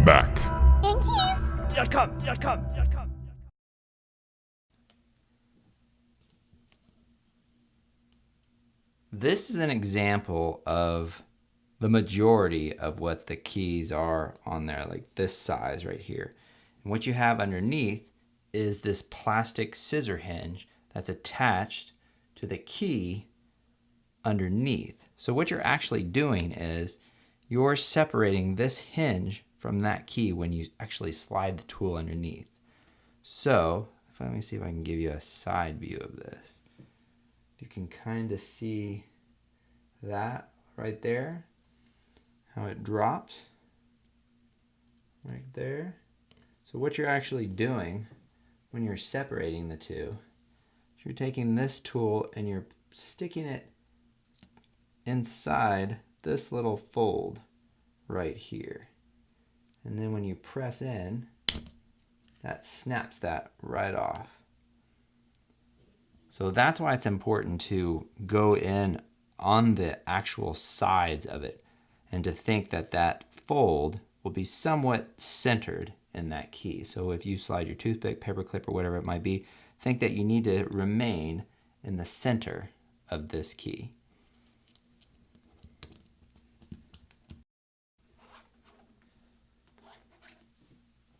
Mac. Yankees.com. This is an example of the majority of what the keys are on there, like this size right here. And what you have underneath is this plastic scissor hinge that's attached to the key underneath. So what you're actually doing is you're separating this hinge from that key when you actually slide the tool underneath. So let me see if I can give you a side view of this. You can kind of see that right there, how it drops right there. So what you're actually doing when you're separating the two is you're taking this tool and you're sticking it inside this little fold right here. And then when you press in, that snaps that right off. So that's why it's important to go in on the actual sides of it and to think that that fold will be somewhat centered in that key. So if you slide your toothpick, paper clip, or whatever it might be, think that you need to remain in the center of this key.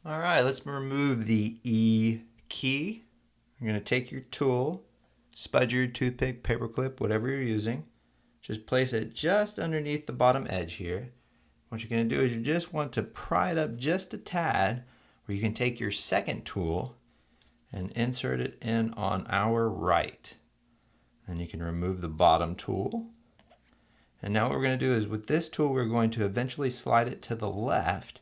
All right, let's remove the E key. You're going to take your tool, spud your toothpick, paperclip, whatever you're using. Just place it just underneath the bottom edge here. What you're going to do is you just want to pry it up just a tad, where you can take your second tool and insert it in on our right. Then you can remove the bottom tool. And now what we're going to do is with this tool, we're going to eventually slide it to the left.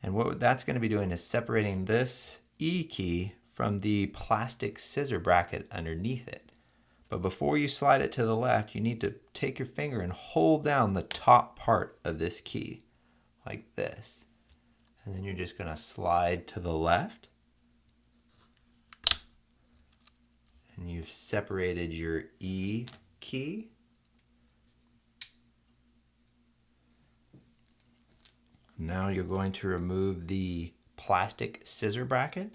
And what that's going to be doing is separating this E key from the plastic scissor bracket underneath it. But before you slide it to the left, you need to take your finger and hold down the top part of this key, like this. And then you're just going to slide to the left. And you've separated your E key. Now you're going to remove the plastic scissor bracket.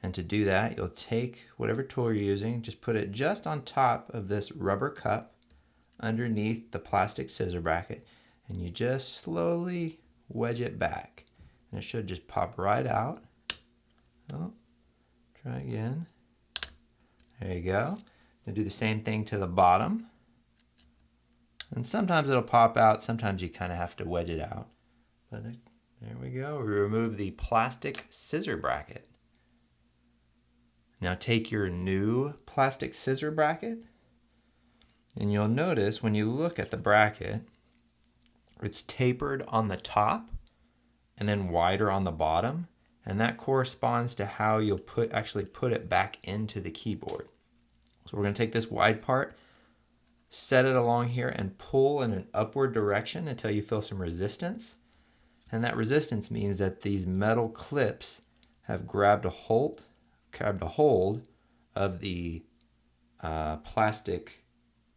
And to do that, you'll take whatever tool you're using, just put it just on top of this rubber cup underneath the plastic scissor bracket, and you just slowly wedge it back. And it should just pop right out. Oh, try again. There you go. Now do the same thing to the bottom. And sometimes it'll pop out, sometimes you kind of have to wedge it out. But there we go. We remove the plastic scissor bracket. Now take your new plastic scissor bracket, and you'll notice when you look at the bracket, it's tapered on the top and then wider on the bottom, and that corresponds to how you'll actually put it back into the keyboard. So we're going to take this wide part, set it along here, and pull in an upward direction until you feel some resistance. And that resistance means that these metal clips have grabbed a hold of the plastic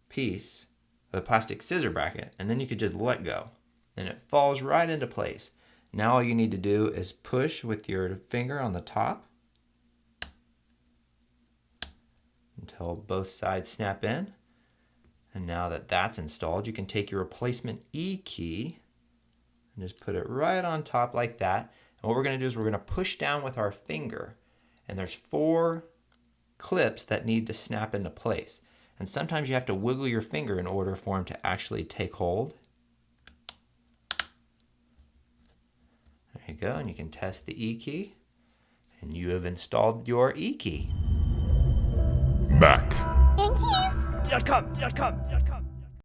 piece, the plastic scissor bracket, and then you could just let go and it falls right into place. Now all you need to do is push with your finger on the top until both sides snap in. And now that that's installed, you can take your replacement E key and just put it right on top like that. And what we're going to do is we're going to push down with our finger. And there's 4 clips that need to snap into place. And sometimes you have to wiggle your finger in order for them to actually take hold. There you go, and you can test the E key. And you have installed your E key. Mac. Yankees.com.